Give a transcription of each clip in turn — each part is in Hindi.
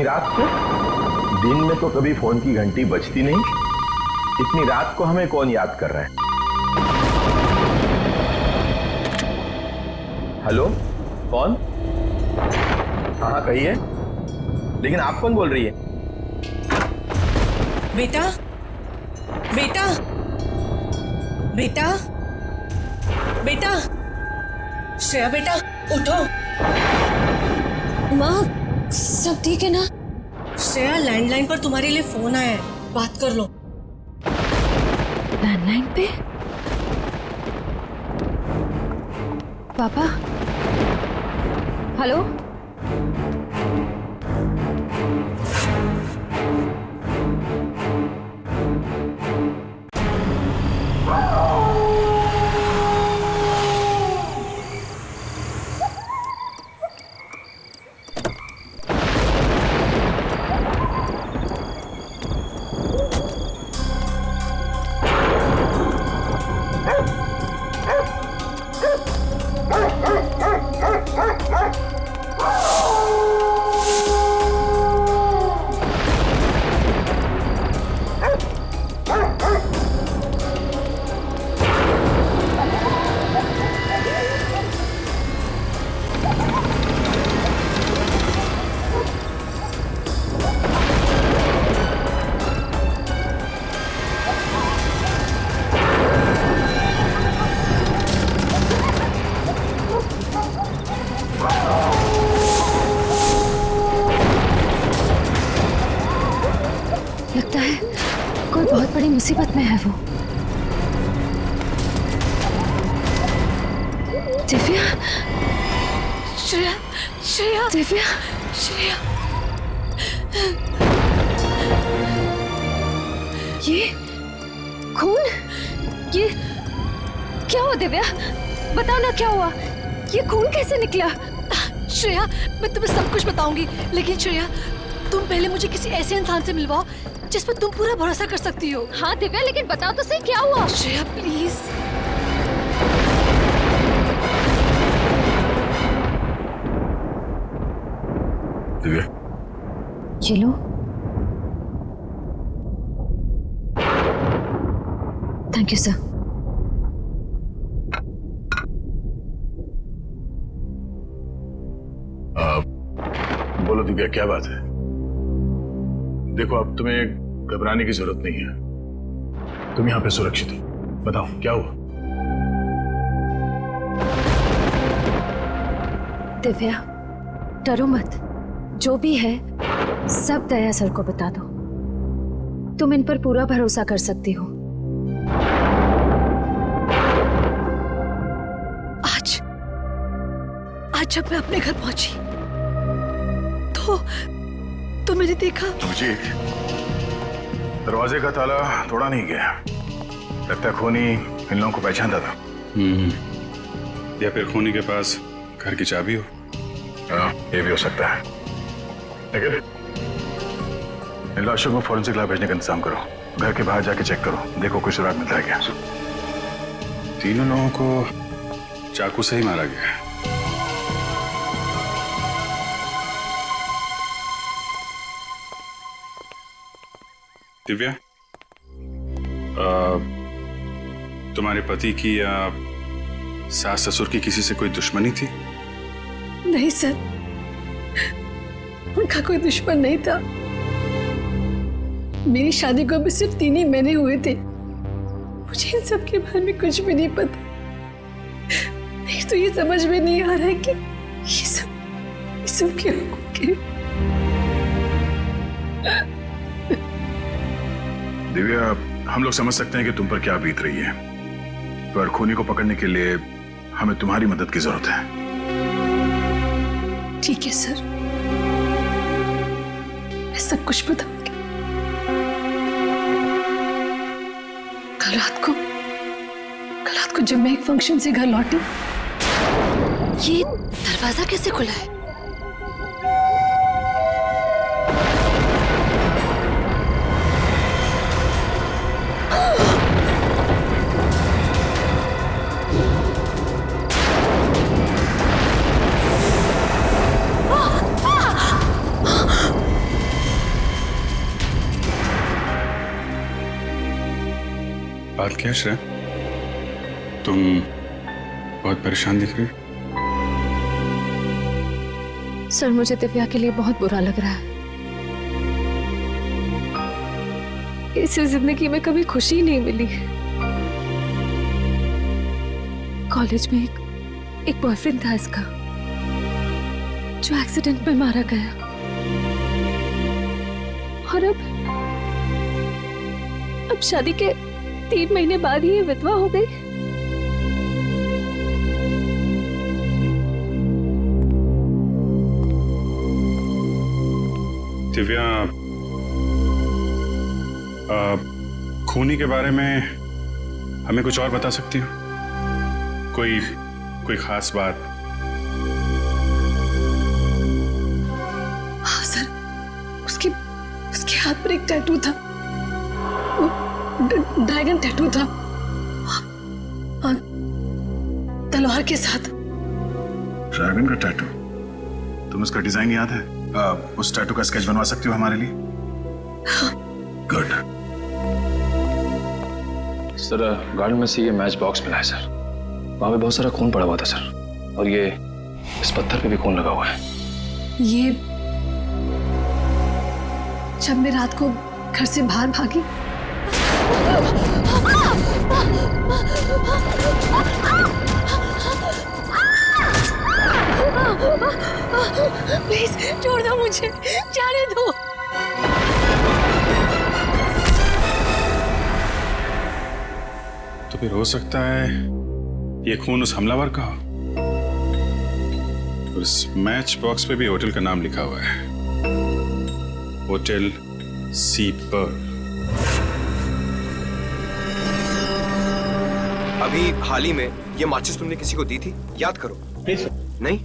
इतनी रात को? दिन में तो कभी फोन की घंटी बजती नहीं। इतनी रात को हमें कौन याद कर रहा है? हेलो, कौन? हाँ कहिए, लेकिन आप कौन बोल रही है? बेटा, बेटा, बेटा, बेटा, श्रेया बेटा उठो। माँ, सब ठीक है ना? श्रेया, लैंडलाइन पर तुम्हारे लिए फोन आया है, बात कर लो। लैंडलाइन पे? पापा? हेलो? लगता है कोई बहुत बड़ी मुसीबत में है वो। दिव्या, श्रेया, श्रेया, दिव्या, श्रेया, ये खून, ये क्या हुआ? दिव्या बताओ ना, क्या हुआ? ये खून कैसे निकला? श्रेया, मैं तुम्हें सब कुछ बताऊंगी, लेकिन श्रेया तुम पहले मुझे किसी ऐसे इंसान से मिलवाओ जिस पर तुम पूरा भरोसा कर सकती हो। हाँ दिव्या, लेकिन बताओ तो सही क्या हुआ? श्रेया प्लीज। दिव्या, ये लो। Thank you sir. बोलो दिव्या, क्या बात है? देखो, अब तुम्हें घबराने की जरूरत नहीं है। तुम यहाँ पे सुरक्षित हो। बताओ क्या हुआ? दिव्या डरो मत, जो भी है सब दया सर को बता दो। तुम इन पर पूरा भरोसा कर सकती हो। आज जब मैं अपने घर पहुंची तो मैंने देखा। जी, दरवाजे का ताला तोड़ा नहीं गया। लगता है खूनी इन लोगों को पहचानता था। या फिर खूनी के पास घर की चाबी हो। हाँ, ये भी हो सकता है। लेकिन इन लाशों को फॉरेंसिक लैब भेजने का इंतजाम करो। घर के बाहर जाके चेक करो, देखो कोई सुराग मिलता है क्या। तीनों लोगों को चाकू से ही मारा गया है। दिव्या, तुम्हारे पति की या सास ससुर की किसी से कोई दुश्मनी थी? नहीं सर, उनका कोई दुश्मन नहीं था। मेरी शादी को अभी सिर्फ 3 ही महीने हुए थे। मुझे इन सब के बारे में कुछ भी नहीं पता। नहीं तो ये समझ में नहीं आ रहा है कि ये सब क्यों हो गया। दिव्या, हम लोग समझ सकते हैं कि तुम पर क्या बीत रही है, पर खूनी को पकड़ने के लिए हमें तुम्हारी मदद की जरूरत है। ठीक है सर, मैं सब कुछ बताऊंगी। कल रात को जब मैं एक फंक्शन से घर लौटी, ये दरवाजा कैसे खुला है? बात क्या श्रेया? तुम बहुत परेशान दिख रही हो। सर मुझे दिव्या के लिए बहुत बुरा लग रहा है। इसे जिंदगी में कभी खुशी नहीं मिली। कॉलेज में एक बॉयफ्रेंड था इसका जो एक्सीडेंट में मारा गया, और अब शादी के 3 महीने बाद ही ये विधवा हो गई। दिव्या, खूनी के बारे में हमें कुछ और बता सकती हो? कोई खास बात? हाँ सर, उसके हाथ पर एक टैटू था, ड्रैगन टैटू था, और तलवार के साथ। ड्रैगन का टैटू? तुम उसका डिजाइन याद है? उस टैटू का स्केच बनवा सकती हो हमारे लिए? गुड। सर गार्डन में से ये मैच बॉक्स मिला है सर। वहां पे बहुत सारा खून पड़ा हुआ था सर, और ये इस पत्थर पे भी खून लगा हुआ है। ये जब मैं रात को घर से बाहर भागी, प्लीज छोड़ दो मुझे, जाने दो। तो फिर हो सकता है ये खून उस हमलावर का हो। और इस मैच बॉक्स पे भी होटल का नाम लिखा हुआ है, होटल सी पर्ल। अभी हाल ही में ये माचिस तुमने किसी को दी थी? याद करो। नहीं?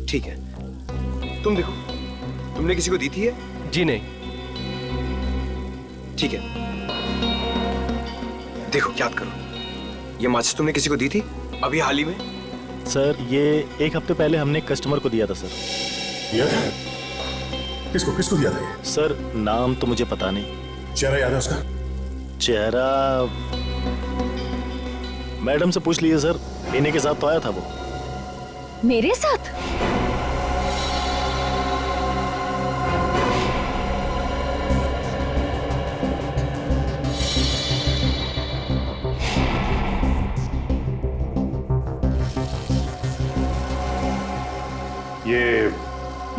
ठीक है, तुम देखो, तुमने किसी को दी थी? जी नहीं। ठीक है, देखो याद करो, ये माचिस तुमने किसी को दी थी अभी हाल ही में? सर ये 1 हफ्ते पहले हमने एक कस्टमर को दिया था सर। दिया था? किसको दिया था ये? सर नाम तो मुझे पता नहीं। चेहरा याद है उसका? चेहरा मैडम से पूछ लीजिए सर, इन्हीं के साथ तो आया था वो। मेरे साथ?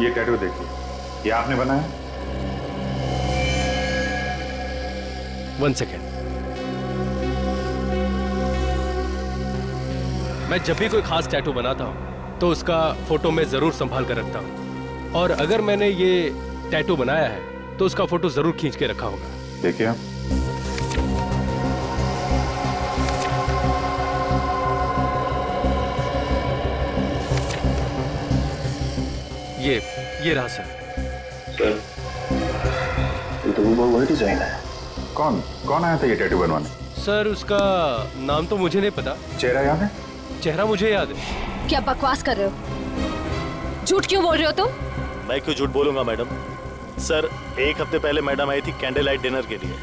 ये टैटू देखिए, ये आपने बनाया? 1 सेकेंड। मैं जब भी कोई खास टैटू बनाता हूँ तो उसका फोटो मैं जरूर संभाल कर रखता हूँ, और अगर मैंने ये टैटू बनाया है तो उसका फोटो जरूर खींच के रखा होगा। देखिए आप। ये रहा सर। ये तो वो वही डिजाइन है। कौन आया था ये टैटू बनवाने? सर उसका नाम तो मुझे नहीं पता। चेहरा याद है? चेहरा मुझे याद है। क्या बकवास कर रहे हो? झूठ क्यों बोल रहे हो तुम? मैं क्यों झूठ बोलूंगा मैडम? सर 1 हफ्ते पहले मैडम आई थी कैंडल लाइट डिनर के लिए,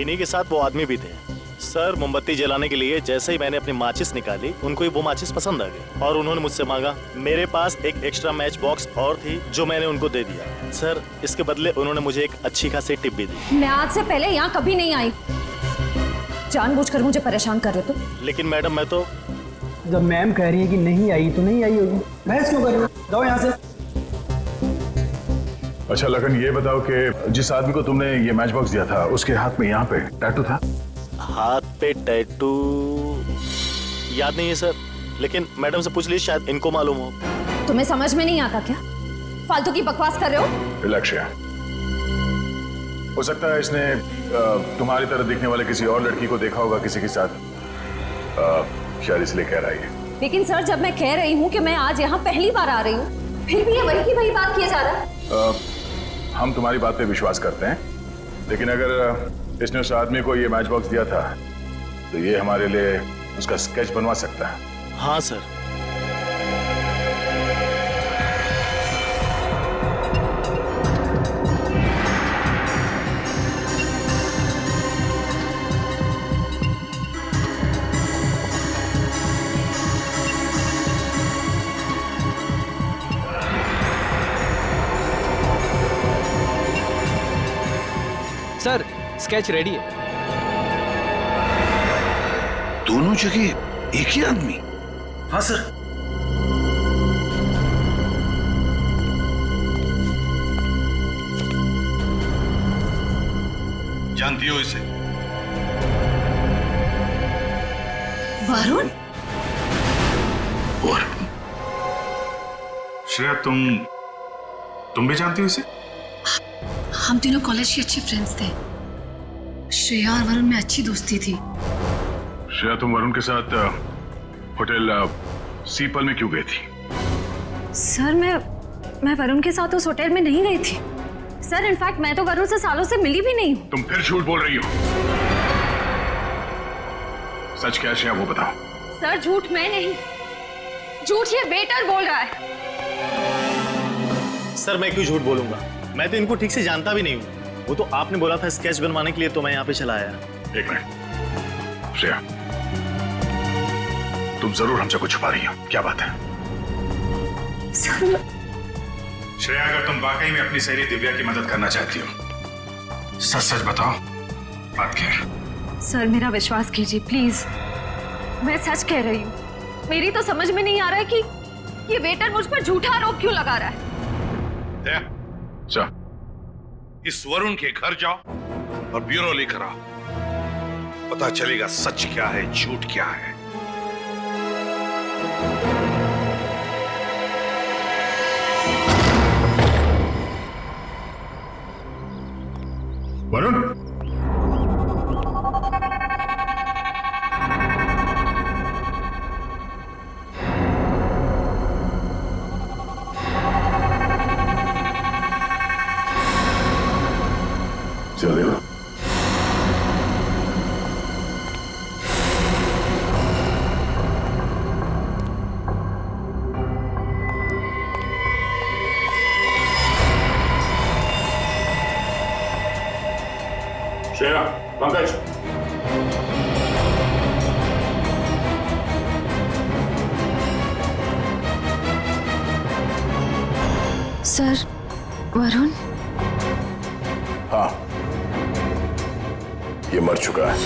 इन्हीं के साथ वो आदमी भी थे। सर मोमबत्ती जलाने के लिए जैसे ही मैंने अपनी माचिस निकाली, उनको ही वो माचिस पसंद आ गई और उन्होंने मुझसे मांगा। मेरे पास एक एक्स्ट्रा मैच बॉक्स और थी जो मैंने उनको दे दिया। सर इसके बदले उन्होंने मुझे एक अच्छी खासी टिप भी दी। मैं आज से पहले यहाँ कभी नहीं आई। जानबूझकर मुझे परेशान कर रहे हो तुम। लेकिन मैडम मैं तो, जब मैम कह रही है कि नहीं आई तो नहीं आई होगी, बहस क्यों कर रही हो? जाओ यहाँ से। अच्छा लगन, ये बताओ कि जिस आदमी को तुमने ये मैच बॉक्स दिया था उसके हाथ में यहाँ पे टैटू था? हाथ पे टैटू याद नहीं है सर, लेकिन मैडम से पूछ लीजिए, शायद इनको मालूम हो। तुम्हें समझ में नहीं आता क्या? फालतू की बकवास कर रहे हो। लक्ष्य, हो सकता है इसने तुम्हारी तरह दिखने वाले किसी और लड़की को देखा होगा किसी के साथ, शायद इसलिए कह रहा है। लेकिन सर जब मैं कह रही हूँ कि मैं आज यहाँ पहली बार आ रही हूँ, फिर भी ये वही की वही बात किया जा रहा है। हम तुम्हारी बात पे विश्वास करते हैं, लेकिन अगर इसने उस आदमी को ये मैच बॉक्स दिया था तो ये हमारे लिए उसका स्केच बनवा सकता है। हाँ सर। सर स्केच रेडी है। दोनों जगह एक ही आदमी? हाँ सर। जानती हो इसे? वरुण? वरुण? श्रेया तुम भी जानती हो इसे? हम तीनों कॉलेज के अच्छे फ्रेंड्स थे। श्रेया और वरुण में अच्छी दोस्ती थी। श्रेया, तुम वरुण के साथ होटल सीपल में क्यों गई थी? सर मैं वरुण के साथ उस होटल में नहीं गई थी सर। इनफैक्ट मैं तो वरुण से सालों से मिली भी नहीं हूँ। तुम फिर झूठ बोल रही हो। सच क्या है श्रेया, वो बताओ। सर झूठ मैं नहीं, झूठ ये वेटर बोल रहा है। सर मैं क्यों झूठ बोलूंगा, मैं तो इनको ठीक से जानता भी नहीं हूँ। वो तो आपने बोला था स्केच बनवाने के लिए, तो मैं यहाँ पे चला आया। एक मिनट श्रेया, तुम जरूर हमसे कुछ छुपा रही हो, क्या बात है? श्रेया, अगर तुम वाकई में अपनी सहेली दिव्या की मदद करना चाहती हो, सच सच बताओ, बात क्या है? सर मेरा विश्वास कीजिए प्लीज, मैं सच कह रही हूँ। मेरी तो समझ में नहीं आ रहा है कि ये वेटर मुझ पर झूठा आरोप क्यों लगा रहा है। इस वरुण के घर जाओ और ब्यूरो लेकर आओ, पता चलेगा सच क्या है झूठ क्या है। वरुण, चल देवा। श्रेया, पंकज, सर वरुण? हाँ, ये मर चुका है।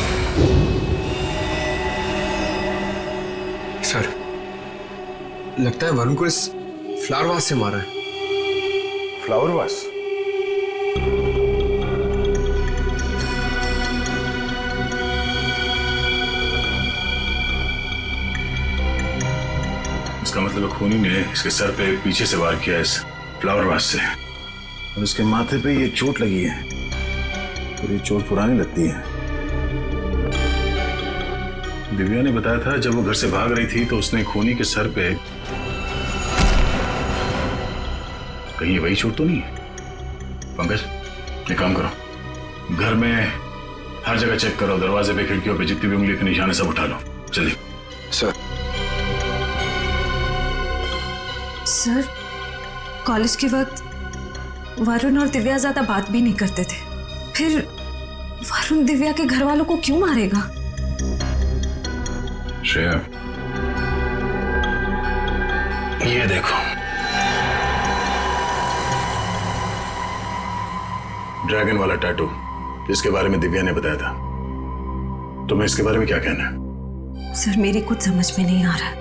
सर, लगता है वरुण को इस फ्लावर वास से मारा है। Flower vase? इसका मतलब खूनी ने इसके सर पे पीछे से वार किया इस फ्लावर वास से, और इसके माथे पे ये चोट लगी है, और ये चोट पुरानी लगती है। दिव्या ने बताया था जब वो घर से भाग रही थी तो उसने खूनी के सर पे, कहीं वही चोट तो नहीं है? पंकज, एक काम करो, घर में हर जगह चेक करो, दरवाजे पे खिड़कियों पे जितनी भी उंगली के निशान है सब उठा लो, जल्दी। सर, कॉलेज के वक्त वरुण और दिव्या ज्यादा बात भी नहीं करते थे, फिर वरुण दिव्या के घर वालों को क्यों मारेगा? श्रेया, ये देखो, ड्रैगन वाला टैटू जिसके बारे में दिव्या ने बताया था, तुम्हें इसके बारे में क्या कहना है? सर मेरी कुछ समझ में नहीं आ रहा,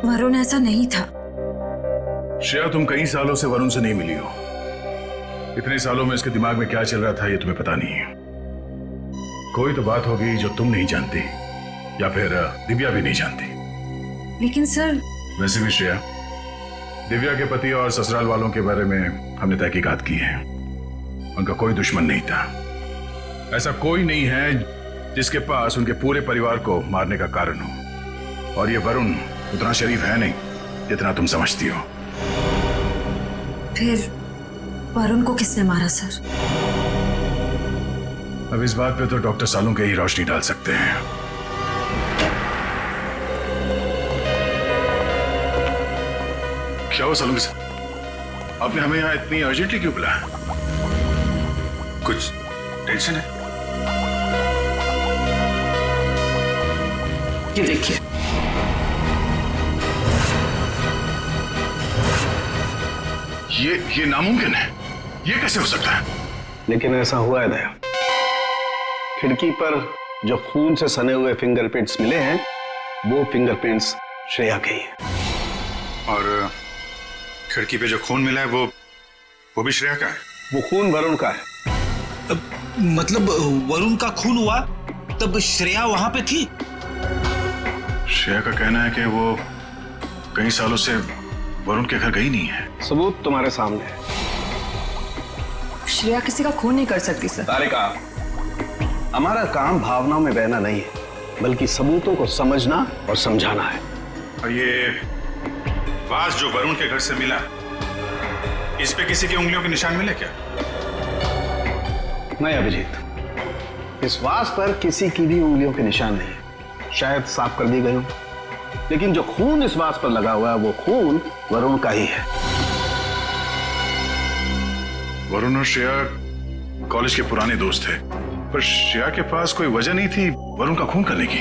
वरुण ऐसा नहीं था। श्रेया, तुम कई सालों से वरुण से नहीं मिली हो, इतने सालों में इसके दिमाग में क्या चल रहा था ये तुम्हें पता नहीं है। कोई तो बात होगी जो तुम नहीं जानती, या फिर दिव्या भी नहीं जानती। लेकिन सर, वैसे भी श्रेया, दिव्या के पति और ससुराल वालों के बारे में हमने तहकीकात की है, उनका कोई दुश्मन नहीं था। ऐसा कोई नहीं है जिसके पास उनके पूरे परिवार को मारने का कारण हो, और ये वरुण उतना शरीफ है नहीं जितना तुम समझती हो। फिर वरुण को किसने मारा सर? अब इस बात पे तो डॉक्टर सालू के ही रोशनी डाल सकते हैं। क्या हो सालू साहब, आपने हमें यहाँ इतनी अर्जेंटली क्यों बुलाया? कुछ टेंशन है? ये देखिए, ये नामुमकिन है, ये कैसे हो सकता है? लेकिन ऐसा हुआ है दया, खिड़की पर जो खून से सने हुए फिंगरप्रिंट्स मिले हैं वो फिंगरप्रिंट्स श्रेया के ही हैं। और खिड़की पे जो खून मिला है वो भी श्रेया का है? वो खून वरुण का है। मतलब वरुण का खून हुआ तब श्रेया वहां पे थी? श्रेया का कहना है कि वो कई सालों से वरुण के घर गई नहीं है। सबूत तुम्हारे सामने है। श्रेया किसी का खून नहीं कर सकती सर। तारिका, हमारा काम भावनाओं में बहना नहीं है, बल्कि सबूतों को समझना और समझाना है। और ये वास जो वरुण के घर से मिला, इस पे किसी की उंगलियों के निशान मिले क्या? नहीं अभिजीत, इस वास पर किसी की भी उंगलियों के निशान नहीं है। शायद साफ कर दी गई हो, लेकिन जो खून इस वास पर लगा हुआ है वो खून वरुण का ही है। वरुण और श्रेया कॉलेज के पुराने दोस्त थे, पर श्रेया के पास कोई वजह नहीं थी वरुण का खून करने की।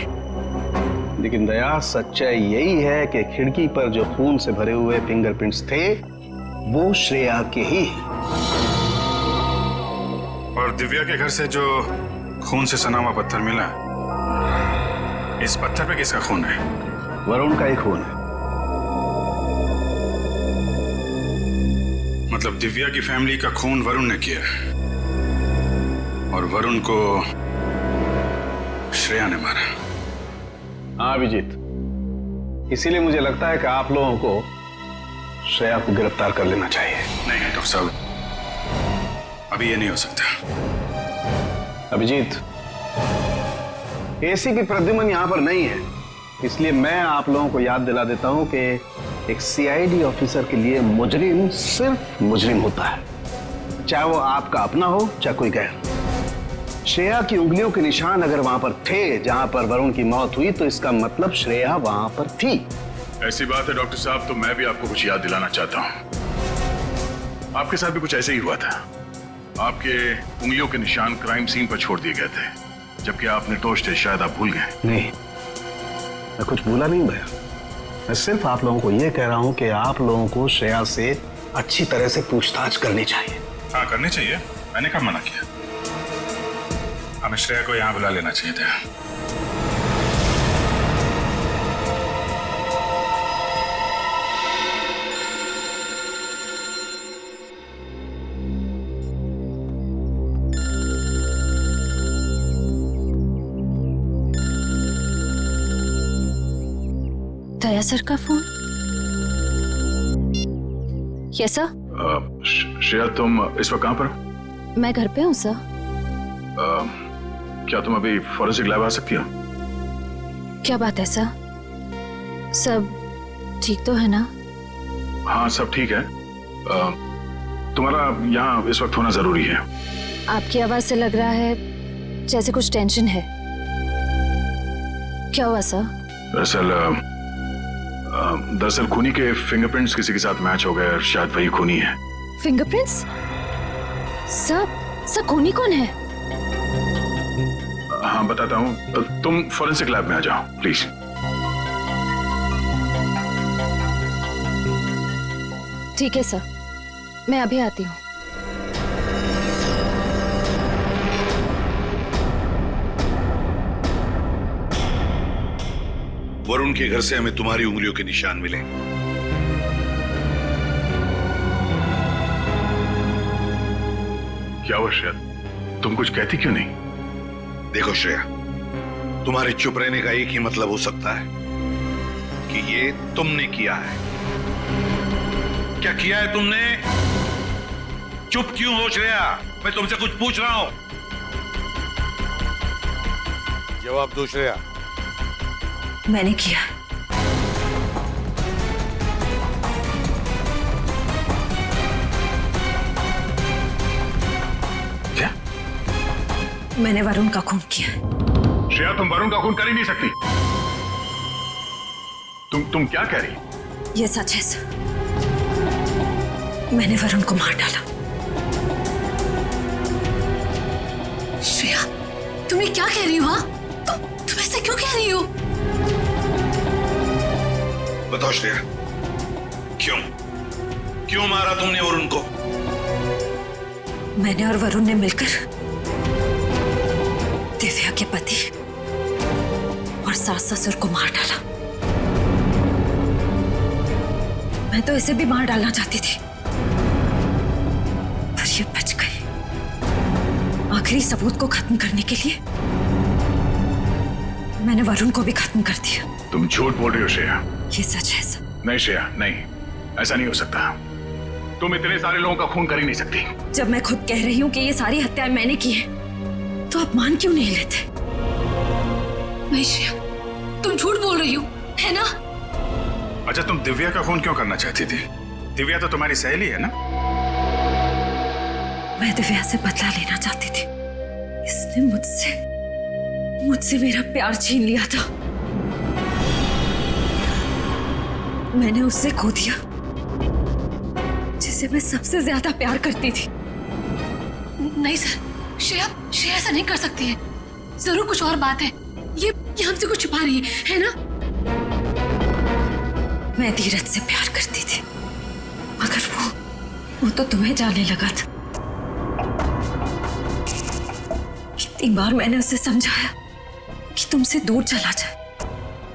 लेकिन दया, सच्चाई यही है कि खिड़की पर जो खून से भरे हुए फिंगरप्रिंट्स थे वो श्रेया के ही हैं। और दिव्या के घर से जो खून से सना हुआ पत्थर मिला, इस पत्थर पे किसका खून है? वरुण का ही खून है। मतलब दिव्या की फैमिली का खून वरुण ने किया और वरुण को श्रेया ने मारा। हाँ अभिजीत, इसीलिए मुझे लगता है कि आप लोगों को श्रेया को गिरफ्तार कर लेना चाहिए। नहीं डॉक्टर साहब, अभी ये नहीं हो सकता। अभिजीत, एसी की प्रद्युमन यहां पर नहीं है, इसलिए मैं आप लोगों को याद दिला देता हूं कि एक सीआईडी ऑफिसर के लिए मुजरिम सिर्फ मुजरिम होता है, चाहे वो आपका अपना हो चाहे कोई गैर। श्रेया की उंगलियों के निशान अगर वहां पर थे जहां पर वरुण की मौत हुई, तो इसका मतलब श्रेया वहां पर थी। ऐसी बात है डॉक्टर साहब, तो मैं भी आपको कुछ याद दिलाना चाहता हूं। आपके साथ भी कुछ ऐसे ही हुआ था। आपके उंगलियों के निशान क्राइम सीन पर छोड़ दिए गए थे, जबकि आप निर्दोष थे। शायद आप भूल गए। नहीं, मैं कुछ भूला नहीं भैया। मैं सिर्फ आप लोगों को यह कह रहा हूं कि आप लोगों को श्रेया से अच्छी तरह से पूछताछ करनी चाहिए। हाँ करनी चाहिए, मैंने कब मना किया? हमें श्रेया को यहाँ बुला लेना चाहिए था। दया सर का फोन? Yes sir. श्रेया, तुम इस वक्त कहां पर? मैं घर पे हूँ सर। क्या तुम अभी फॉरेंसिक लैब आ सकती हो? क्या बात है सर? सब ठीक तो है ना? हाँ सब ठीक है। तुम्हारा यहाँ इस वक्त होना जरूरी है। आपकी आवाज से लग रहा है जैसे कुछ टेंशन है। क्या हुआ सर? दरअसल खूनी के फिंगरप्रिंट्स किसी के साथ मैच हो गए और शायद वही खूनी है। फिंगरप्रिंट्स? सर खूनी कौन है? हाँ बताता हूँ, तुम फॉरेंसिक लैब में आ जाओ प्लीज। ठीक है सर, मैं अभी आती हूँ। वरुण के घर से हमें तुम्हारी उंगलियों के निशान मिले। क्या हुआ श्रेया, तुम कुछ कहती क्यों नहीं? देखो श्रेया, तुम्हारे चुप रहने का एक ही मतलब हो सकता है कि ये तुमने किया है। क्या किया है तुमने? चुप क्यों हो श्रेया? मैं तुमसे कुछ पूछ रहा हूं। जवाब दो श्रेया। मैंने किया। क्या? मैंने वरुण का खून किया। श्रेया, तुम वरुण का खून कर ही नहीं सकती। तुम क्या कह रही? ये सच है सर, मैंने वरुण को मार डाला। श्रेया, तुम ये क्या कह रही हो? हाँ, तुम ऐसा क्यों कह रही हो? बताओ श्रेया, क्यों मारा तुमने वरुण को? मैंने और वरुण ने मिलकर दिव्या के पति और सास ससुर को मार डाला। मैं तो इसे भी मार डालना चाहती थी, पर ये बच गई। आखिरी सबूत को खत्म करने के लिए मैंने वरुण को भी खत्म कर दिया। तुम झूठ बोल रही हो श्रेया। ये सच है सब। नहीं श्रेया, नहीं, ऐसा नहीं हो सकता। तुम इतने सारे लोगों का खून कर ही नहीं सकती। जब मैं खुद कह रही हूँ कि ये सारी हत्याएं मैंने की है, तो आप मान क्यों नहीं लेते? नहीं श्रेया, तुम झूठ बोल रही हो, है ना? अच्छा, तुम दिव्या का खून क्यों करना चाहती थी? दिव्या तो तुम्हारी सहेली है ना? मैं दिव्या से बदला लेना चाहती थी। इसने मुझसे मेरा प्यार छीन लिया था। मैंने उससे खो दिया जिसे मैं सबसे ज्यादा प्यार करती थी। नहीं सर, श्रेया ऐसा नहीं कर सकती है। जरूर कुछ और बात है। ये हमसे कुछ छुपा रही है ना? मैं धीरज से प्यार करती थी, मगर वो तो तुम्हें जाने लगा था। कितनी बार मैंने उसे समझाया कि तुमसे दूर चला जाए,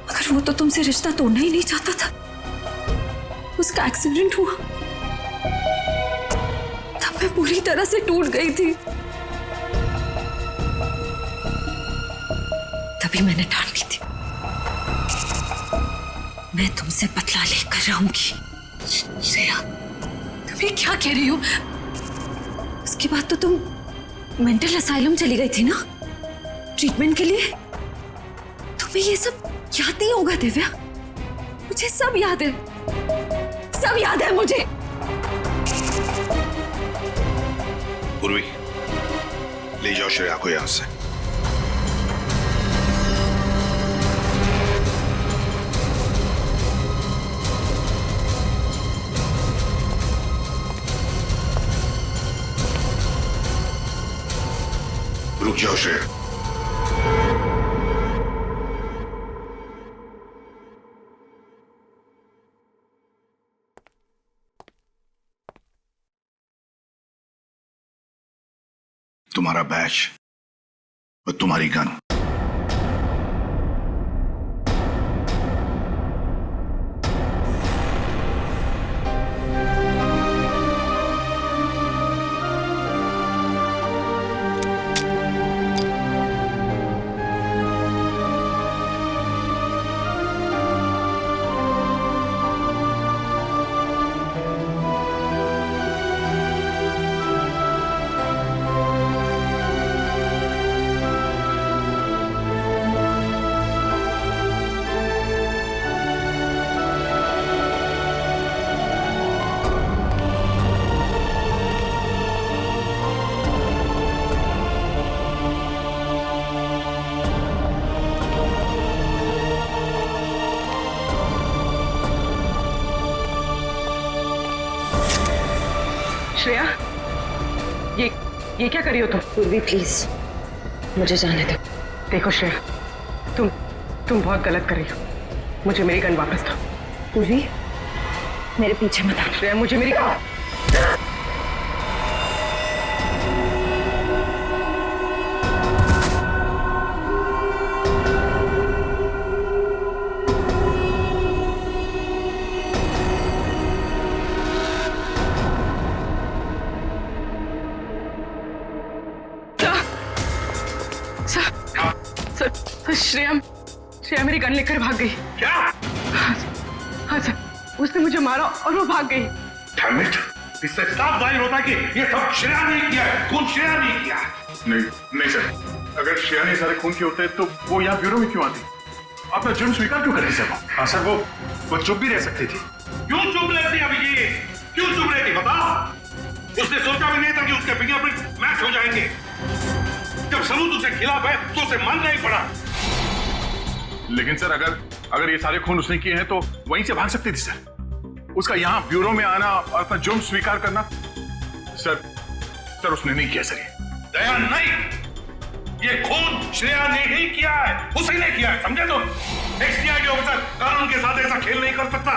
मगर वो तो तुमसे रिश्ता तोड़ना ही नहीं चाहता था। उसका एक्सीडेंट हुआ, तब मैं पूरी तरह से टूट गई थी। तभी मैंने ठान ली थी, मैं तुमसे बदला लेकर रहूंगी। श्रेया, तुम ये क्या कह रही हो? उसके बाद तो तुम मेंटल असाइलम चली गई थी ना, ट्रीटमेंट के लिए। तुम्हें ये सब याद नहीं होगा दिव्या? मुझे सब याद है, सब याद है मुझे। पूर्वी, ले जाओ श्रेया को यहां से। रुक जाओ श्रेया। तुम्हारा बैच और तुम्हारी गन। श्रेया, ये क्या करी हो तुम? पूर्वी प्लीज, मुझे जाने दो। देखो श्रेया, तुम बहुत गलत कर रही हो। मुझे मेरी गन वापस दो। पूर्वी, मेरे पीछे मत आ। श्रेया, मुझे मेरी श्रेया मेरी गन लेकर भाग गई। क्या? हाँ सर, उसने मुझे मारा और वो भाग गई। Damn it! इससे साफ जाहिर होता है कि ये सब श्रेया ने किया है, खून श्रेया ने किया है। नहीं सर, अगर श्रेया ने सारे खून किए होते तो वो यहाँ ब्यूरो में क्यों आती? अपना जुर्म स्वीकार क्यों कर रही सर? हाँ सर, वो चुप भी रह सकती थी। क्यों चुप रहती अभिजीत? क्यों चुप रहती बताओ? उसने सोचा भी नहीं था कि उसके फिंगरप्रिंट मैच हो जाएंगे। जब सबूत उसके खिलाफ है तो उसे मानना ही पड़ा। लेकिन सर, अगर ये सारे खून उसने किए हैं तो वहीं से भाग सकती थी सर। उसका यहाँ ब्यूरो में आना और अपना जुर्म स्वीकार करना, सर उसने नहीं किया सर। दया नहीं, ये खून श्रेया ने ही किया है, उसी ने किया है, समझे तुम? एक सीआईडी ऑफिसर कानून के साथ ऐसा खेल नहीं कर सकता।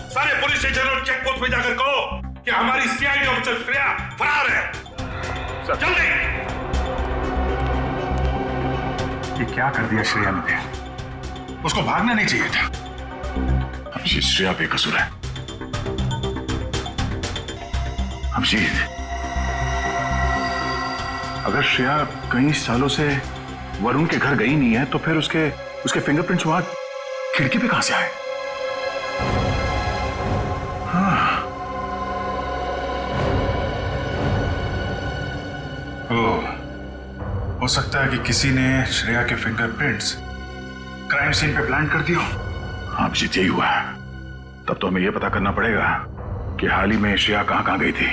सारे पुलिस स्टेशन और चेक पोस्ट में जाकर कहो कि हमारी सीआईडी ऑफिसर श्रेया फरार है। जल्दी! ये क्या कर दिया श्रेया ने? उसको भागना नहीं चाहिए था। अभिजीत, श्रेया बेकसूर है। अभिजीत, अगर श्रेया कई सालों से वरुण के घर गई नहीं है तो फिर उसके फिंगरप्रिंट्स वहां खिड़की पे कहां से आए? हाँ। हो सकता है कि किसी ने श्रेया के फिंगरप्रिंट्स क्राइम सीन पे प्लांट कर दिया। हाँ अभिजीत, यही हुआ है। तब तो हमें यह पता करना पड़ेगा कि हाल ही में श्रेया कहां गई थी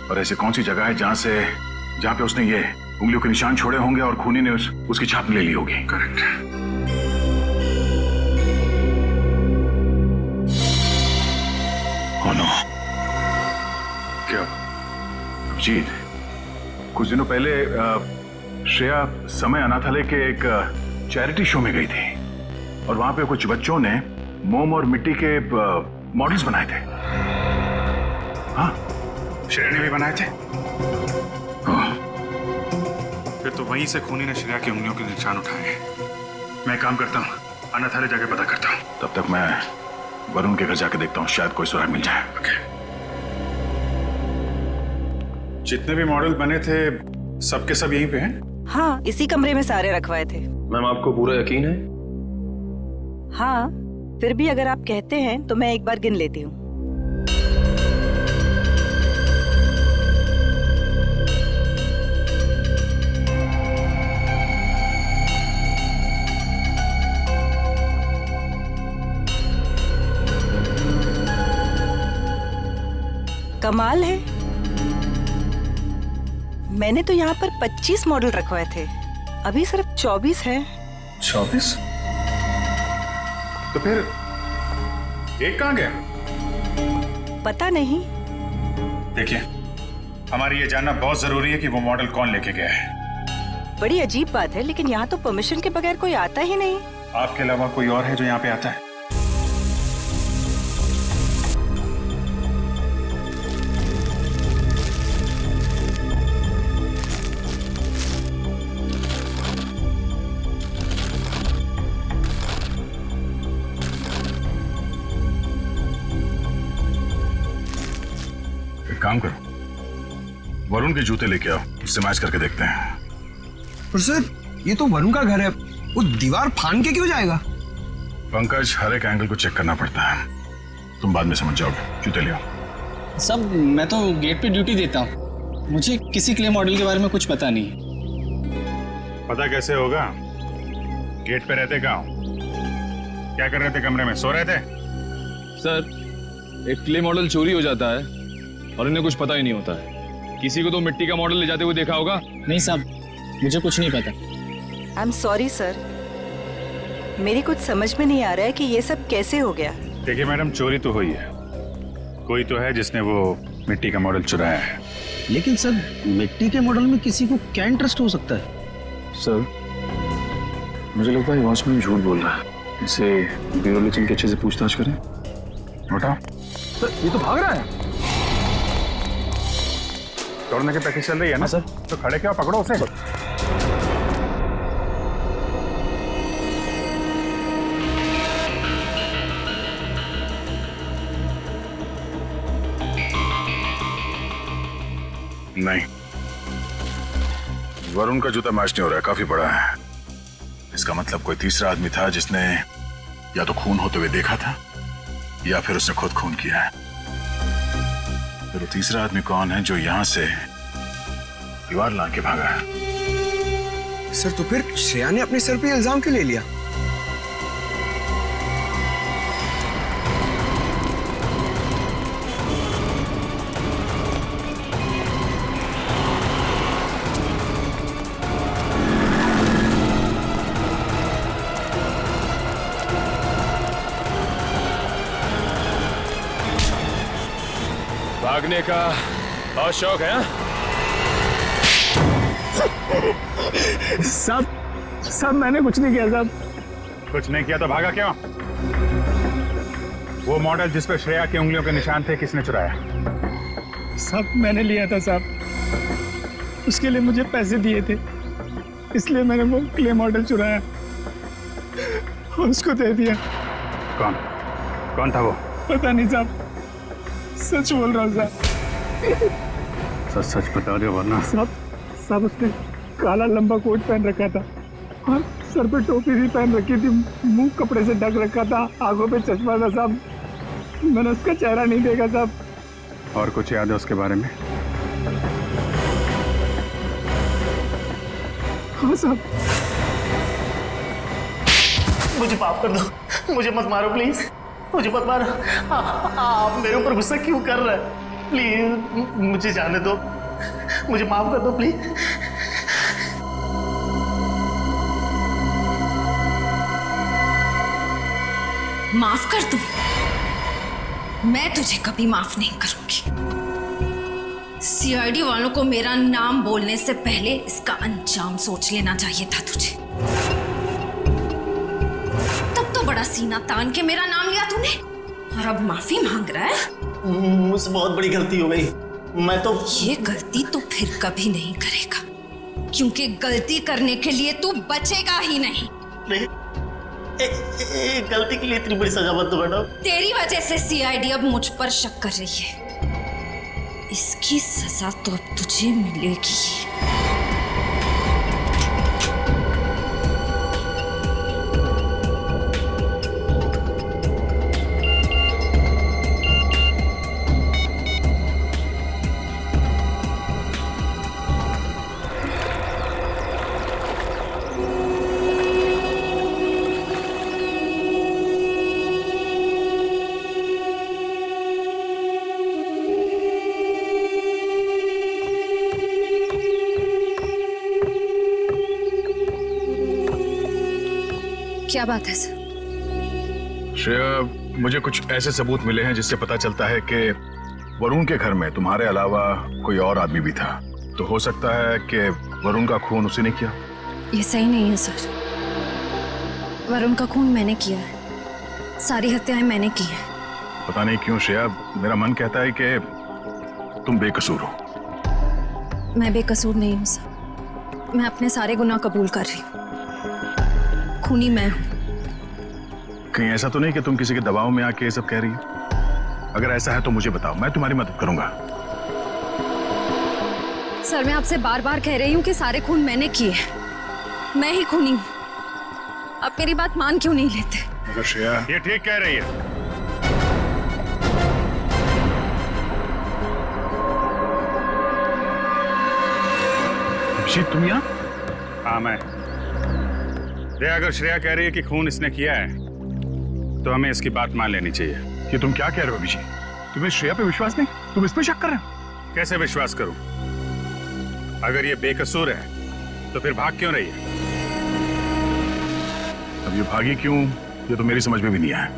और ऐसी कौन सी जगह है जहां पे उसने ये उंगलियों के निशान छोड़े होंगे और खूनी ने उसकी छाप ले ली होगी। करेक्ट। Oh no. क्या अभिजीत, कुछ दिनों पहले श्रेया समय अनाथालय के एक चैरिटी शो में गई थी और वहां पे कुछ बच्चों ने मोम और मिट्टी के मॉडल्स बनाए थे। हाँ, श्रेया ने भी बनाए थे। फिर तो वहीं से खूनी ने श्रेया की उंगलियों के निशान उठाए। मैं काम करता हूँ, अनाथालय जाके पता करता हूँ। तब तक मैं वरुण के घर जाके देखता हूँ, शायद कोई सुराग मिल जाए। ओके। जितने भी मॉडल बने थे सबके सब यहीं पे हैं? हाँ, इसी कमरे में सारे रखवाए थे। मैम, आपको पूरा यकीन है? हाँ, फिर भी अगर आप कहते हैं तो मैं एक बार गिन लेती हूँ। कमाल है, मैंने तो यहाँ पर 25 मॉडल रखवाए थे, अभी सिर्फ 24 हैं। 24? तो फिर एक कहाँ गया? पता नहीं। देखिए, हमारी ये जानना बहुत जरूरी है कि वो मॉडल कौन लेके गया है। बड़ी अजीब बात है, लेकिन यहाँ तो परमिशन के बगैर कोई आता ही नहीं। आपके अलावा कोई और है जो यहाँ पे आता है? काम करो, वरुण के जूते लेके आओ, उससे मैच करके देखते हैं। पर सर, ये तो वरुण का घर है, वो दीवार फाड़ के क्यों जाएगा? पंकज, हर एक एंगल को चेक करना पड़ता है, तुम बाद में समझ जाओगे। जूते ले आओ। सब मैं तो गेट पे ड्यूटी देता हूँ, मुझे किसी क्ले मॉडल के बारे में कुछ पता नहीं। पता कैसे होगा? गेट पे रहते कहाँ? क्या कर रहे थे कमरे में? सो रहे थे? सर, एक क्ले मॉडल चोरी हो जाता है और इन्हें कुछ पता ही नहीं होता है। किसी को तो मिट्टी का मॉडल ले जाते हुए देखा होगा। नहीं साहब, मुझे कुछ नहीं पता। आई एम सॉरी सर, मेरी कुछ समझ में नहीं आ रहा है कि ये सब कैसे हो गया। देखिए मैडम, चोरी तो हुई है, कोई तो है जिसने वो मिट्टी का मॉडल चुराया है। लेकिन सर, मिट्टी के मॉडल में किसी को क्या इंटरेस्ट हो सकता है? सर, मुझे लगता है वॉचमैन झूठ बोल रहा है। इसे ब्यूरो लिचन के अच्छे से पूछताछ करें। बताओ सर, ये तो भाग रहा है। दौड़ने की प्रैक्टिस चल रही है ना सर? तो खड़े क्या, पकड़ो उसे। नहीं, वरुण का जूता मैच नहीं हो रहा है, काफी बड़ा है। इसका मतलब कोई तीसरा आदमी था जिसने या तो खून होते हुए देखा था या फिर उसने खुद खून किया है। फिर वो तीसरा आदमी कौन है जो यहां से दीवार लांग के भागा है? सर, तो फिर श्रेया ने अपने सर पे इल्जाम क्यों ले लिया? भागने का बहुत शौक है? सब मैंने कुछ नहीं किया साहब। कुछ नहीं किया तो भागा क्यों? वो मॉडल जिस पर श्रेया की उंगलियों के निशान थे, किसने चुराया? साहब मैंने लिया था साहब, उसके लिए मुझे पैसे दिए थे, इसलिए मैंने वो क्ले मॉडल चुराया और उसको दे दिया। कौन कौन था वो? पता नहीं साहब, सच बोल रहा हूँ साहब। सच सच बता रहे हो वरना। साहब उसने काला लंबा कोट पहन रखा था और सर पे टोपी भी पहन रखी थी, मुंह कपड़े से ढक रखा था, आंखों पे चश्मा था साहब। मैंने उसका चेहरा नहीं देखा साहब। और कुछ याद है उसके बारे में? हाँ साहब। मुझे माफ कर दो, मुझे मत मारो प्लीज, मुझे मत मारो। आप मेरे ऊपर गुस्सा क्यों कर रहे हैं? प्लीज मुझे जाने दो, मुझे माफ कर दो प्लीज। माफ कर दूं? मैं तुझे कभी माफ नहीं करूंगी। सीआईडी वालों को मेरा नाम बोलने से पहले इसका अंजाम सोच लेना चाहिए था तुझे। तब तो बड़ा सीना तान के मेरा नाम लिया तूने और अब माफी मांग रहा है। मुझसे बहुत बड़ी गलती हो गई। मैं तो ये गलती तो फिर कभी नहीं करेगा, क्योंकि गलती करने के लिए तू बचेगा ही नहीं। नहीं, गलती के लिए इतनी बड़ी सजा मत दो मैडम। तेरी वजह से सीआईडी अब मुझ पर शक कर रही है, इसकी सजा तो अब तुझे मिलेगी। क्या बात है सर? श्रेया, मुझे कुछ ऐसे सबूत मिले हैं जिससे पता चलता है कि वरुण के घर में तुम्हारे अलावा कोई और आदमी भी था। तो हो सकता है कि वरुण का खून उसी ने किया। ये सही नहीं है सर। वरुण का खून मैंने किया है, सारी हत्याएं मैंने की हैं। पता नहीं क्यों श्रेया, मेरा मन कहता है कि तुम बेकसूर हो। मैं बेकसूर नहीं हूँ सर, मैं अपने सारे गुनाह कबूल कर रही हूँ। खूनी मैं हूँ। कहीं ऐसा तो नहीं कि तुम किसी के दबाव में आके ये सब कह रही हो? अगर ऐसा है तो मुझे बताओ, मैं तुम्हारी मदद करूंगा। सर मैं आपसे बार बार कह रही हूँ कि सारे खून मैंने किए, मैं ही खूनी हूँ। आप मेरी बात मान क्यों नहीं लेते? मगर श्रेया, ये ठीक कह रही है। अभिषेक, तुम यहाँ? हाँ मैं। अगर श्रेया कह रही है कि खून इसने किया है तो हमें इसकी बात मान लेनी चाहिए। ये तुम क्या कह रहे हो अभिषेक? तुम्हें श्रेया पे विश्वास नहीं? तुम इस पे शक कर रहे हो? कैसे विश्वास करूं? अगर ये बेकसूर है तो फिर भाग क्यों रही है? अब ये भागी क्यों, ये तो मेरी समझ में भी नहीं आया।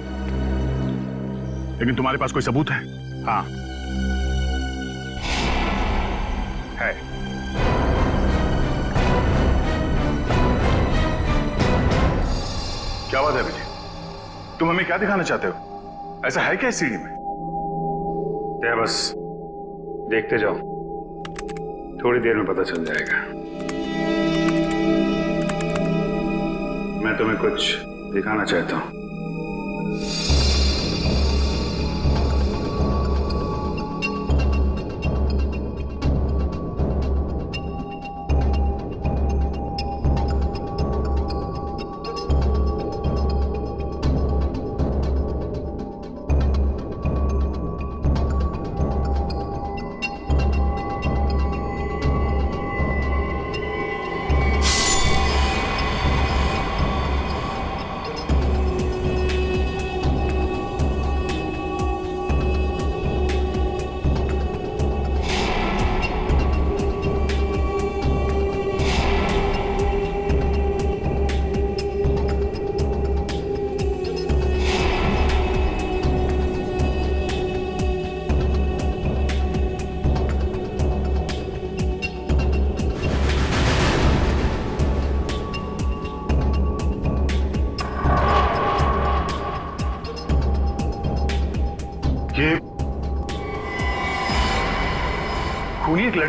लेकिन तुम्हारे पास कोई सबूत है? हाँ है। क्या बात है विजय? तुम हमें क्या दिखाना चाहते हो? ऐसा है क्या इस सीढ़ी में? बस देखते जाओ, थोड़ी देर में पता चल जाएगा। मैं तुम्हें कुछ दिखाना चाहता हूं।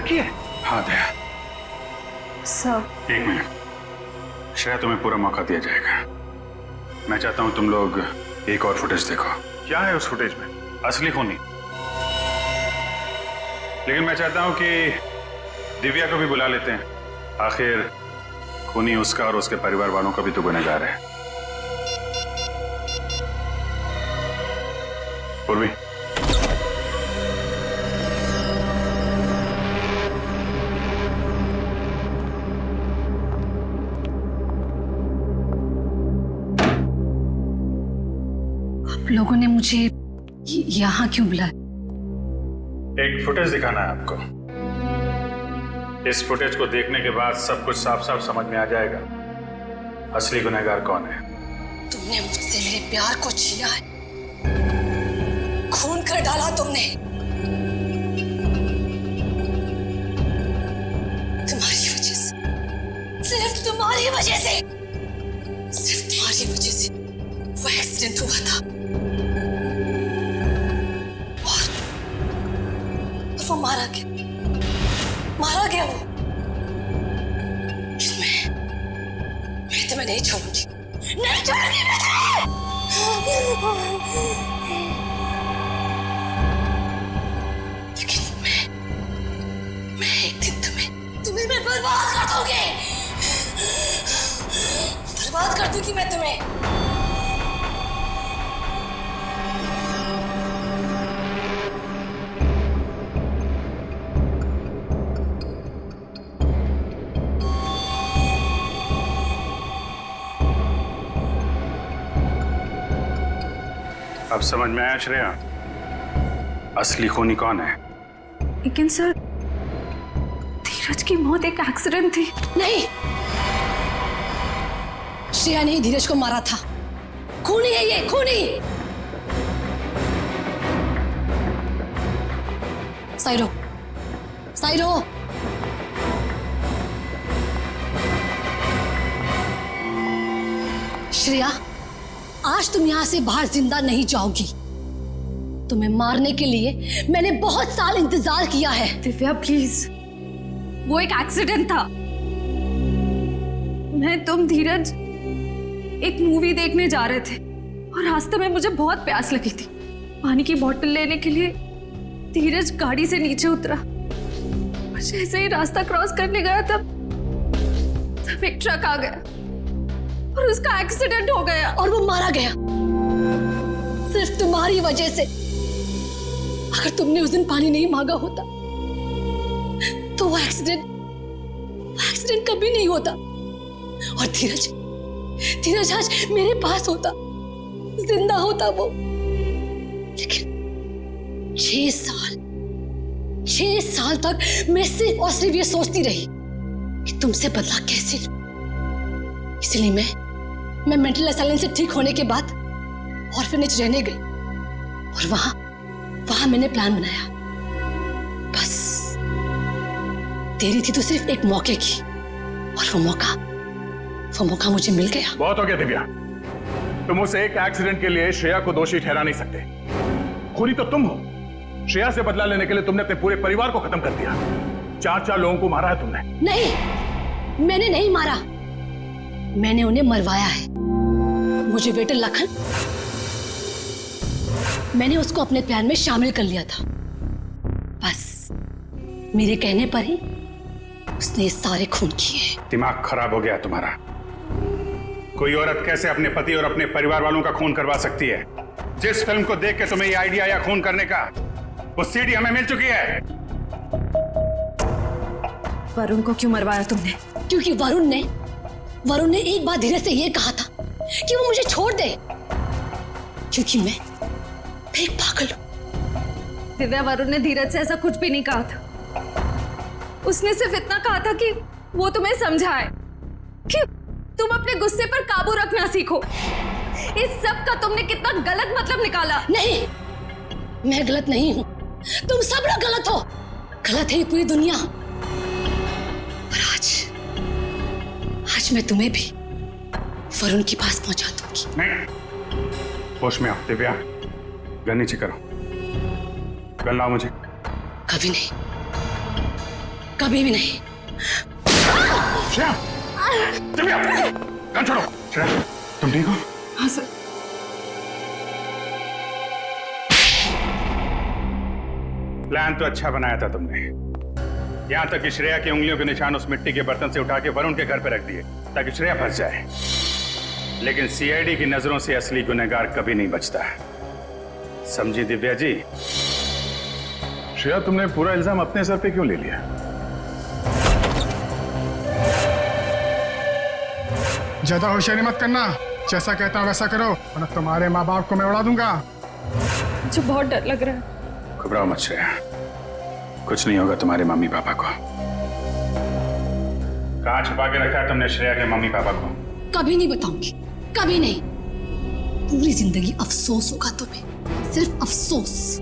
लड़की है? हाँ दया। सर एक मिनट, श्रेया तुम्हें पूरा मौका दिया जाएगा। मैं चाहता हूं तुम लोग एक और फुटेज देखो। क्या है उस फुटेज में? असली खूनी। लेकिन मैं चाहता हूं कि दिव्या को भी बुला लेते हैं। आखिर खूनी उसका और उसके परिवार वालों का भी तो गुनहगार है। पूर्वी, आप लोगों ने मुझे यहाँ क्यों बुलाया? एक फुटेज दिखाना है आपको। इस फुटेज को देखने के बाद सब कुछ साफ साफ समझ में आ जाएगा असली गुनहगार कौन है। तुमने मुझसे मेरे प्यार को छीना है, खून कर डाला तुमने। तुम्हारी वजह से, सिर्फ तुम्हारी वजह से, सिर्फ तुम्हारी वजह से वो एक्सीडेंट हुआ था और वो मारा गया वो। मैं तुम्हें नहीं छोड़ूंगी, नहीं छोड़ूंगी मैं तुम्हें। लेकिन मैं एक दिन तुम्हें मैं बर्बाद कर दूंगी, बर्बाद कर दूंगी मैं तुम्हें। अब समझ में आया श्रेया, असली खूनी कौन है? लेकिन सर, धीरज की मौत एक एक्सीडेंट थी। नहीं, श्रेया ने धीरज को मारा था। खूनी है ये, खूनी। साइरो, साइरो। श्रेया, आज तुम यहां से बाहर जिंदा नहीं जाओगी। तुम्हें मारने के लिए मैंने बहुत साल इंतजार किया है। दिव्या प्लीज, वो एक एक्सीडेंट था। मैं तुम धीरज एक मूवी देखने जा रहे थे और रास्ते में मुझे बहुत प्यास लगी थी। पानी की बोतल लेने के लिए धीरज गाड़ी से नीचे उतरा। जैसे ही रास्ता क्रॉस करने गया तब एक ट्रक आ गया और उसका एक्सीडेंट हो गया और वो मारा गया सिर्फ तुम्हारी वजह से। अगर तुमने उस दिन पानी नहीं मांगा होता तो वो एक्सीडेंट कभी नहीं होता और धीरज आज मेरे पास होता, जिंदा होता वो। लेकिन 6 साल तक मैं सिर्फ और सिर्फ ये सोचती रही कि तुमसे बदला कैसे लूं। इसलिए मैं मेंटल असाइलम से ठीक होने के बाद ऑर्फनेज रहने गई और वहां मैंने प्लान बनाया। बस देरी थी तो सिर्फ एक मौके की और वो मौका मुझे मिल गया। बहुत हो गया दिव्या, तुम उस एक एक्सीडेंट के लिए श्रेया को दोषी ठहरा नहीं सकते। खूनी तो तुम हो। श्रेया से बदला लेने के लिए तुमने अपने पूरे परिवार को खत्म कर दिया। 4 लोगों को मारा है तुमने। नहीं, मैंने नहीं मारा, मैंने उन्हें मरवाया है। मुझे वेटर लखन, मैंने उसको अपने प्लान में शामिल कर लिया था। बस मेरे कहने पर ही उसने सारे खून किए। दिमाग खराब हो गया तुम्हारा। कोई औरत कैसे अपने पति और अपने परिवार वालों का खून करवा सकती है? जिस फिल्म को देख के तुम्हें ये आइडिया आया खून करने का, वो सीडी हमें मिल चुकी है। वरुण को क्यों मरवाया तुमने? क्योंकि वरुण ने एक बार धीरज से ये कहा था कि वो मुझे छोड़ दे, क्योंकि मैं एक पागल हूं। दिव्या, वरुण ने धीरज से ऐसा कुछ भी नहीं कहा था। उसने सिर्फ इतना कहा था कि वो तुम्हें समझाए कि तुम अपने गुस्से पर काबू रखना सीखो। इस सब का तुमने कितना गलत मतलब निकाला। नहीं, मैं गलत नहीं हूं, तुम सब लोग गलत हो। गलत है ये पूरी दुनिया। और आज मैं तुम्हें भी वरुण के पास पहुंचा दूंगी। नहीं, होश में आओ दिव्या, गन नीचे करो। गन लाओ मुझे। कभी नहीं, कभी भी नहीं। श्रेया, दिव्या, गन छोड़ो। श्रेया, तुम ठीक हो? हाँ सर। प्लान तो अच्छा बनाया था तुमने, यहां तक कि श्रेया की उंगलियों के निशान उस मिट्टी के बर्तन से उठा के वरुण के घर पे रख दिए ताकि श्रेया फंस जाए। लेकिन सीआईडी की नजरों से असली गुनहगार कभी नहीं बचता, समझी दिव्या जी? श्रेया, तुमने पूरा इल्जाम अपने सर पे क्यों ले लिया? ज्यादा होशियारी मत करना, जैसा कहता हूं वैसा करो वरना तुम्हारे माँ बाप को मैं उड़ा दूंगा। मुझे बहुत डर लग रहा है। घबराओ मत श्रेया, कुछ नहीं होगा तुम्हारे मम्मी पापा को। कहाँ छुपा के रखा है तुमने श्रेया के मम्मी पापा को? कभी नहीं बताऊंगी, कभी नहीं। पूरी जिंदगी अफसोस होगा तुम्हें, सिर्फ अफसोस।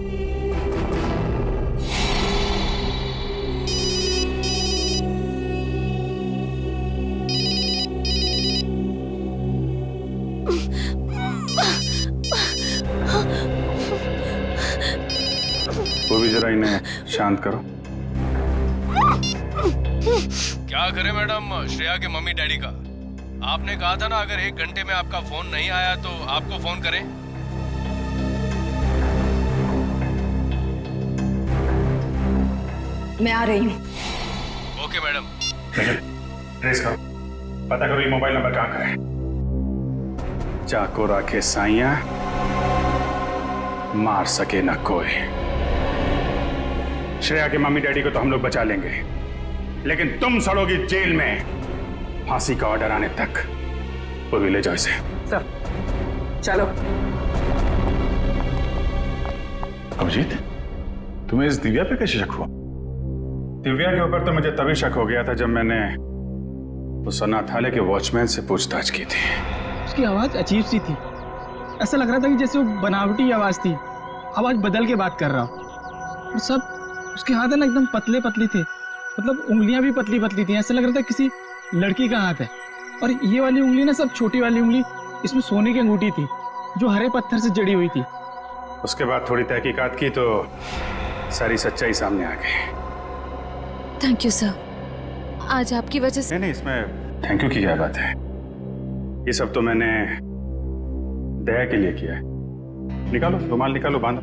वो भी जरा इन्हें शांत करो। क्या करें मैडम, श्रेया के मम्मी डैडी का? आपने कहा था ना अगर 1 घंटे में आपका फोन नहीं आया तो आपको फोन करें। मैं आ रही हूँ। Okay madam. ट्रेस करो, पता करो ये मोबाइल नंबर कहाँ का है। चाको राखे साइया, मार सके ना कोई। श्रेया के मम्मी डैडी को तो हम लोग बचा लेंगे, लेकिन तुम सड़ोगी जेल में फांसी का ऑर्डर आने तक। वो भी ले जाओ इसे। सर चलो। अभिजीत, तुम्हें इस दिव्या पे कैसे शक हुआ? दिव्या के ऊपर तो मुझे तभी शक हो गया था जब मैंने उस अनाथालय के वॉचमैन से पूछताछ की थी। उसकी आवाज अजीब सी थी, ऐसा लग रहा था कि जैसे वो बनावटी आवाज थी, आवाज बदल के बात कर रहा हो। और सब उसके हाथ है ना एकदम पतले पतले थे, मतलब उंगलियां भी पतली पतली थी, ऐसा लग रहा था किसी लड़की का हाथ है। और ये वाली उंगली ना, सब छोटी वाली उंगली, इसमें सोने की अंगूठी थी जो हरे पत्थर से जड़ी हुई थी। उसके बाद थोड़ी तहकीकात की तो सारी सच्चाई सामने आ गई। थैंक यू सर, आज आपकी वजह से। नहीं, इसमें थैंक यू की क्या बात है। ये सब तो मैंने दया के लिए किया है। निकालो रुमाल, निकालो, बांधो।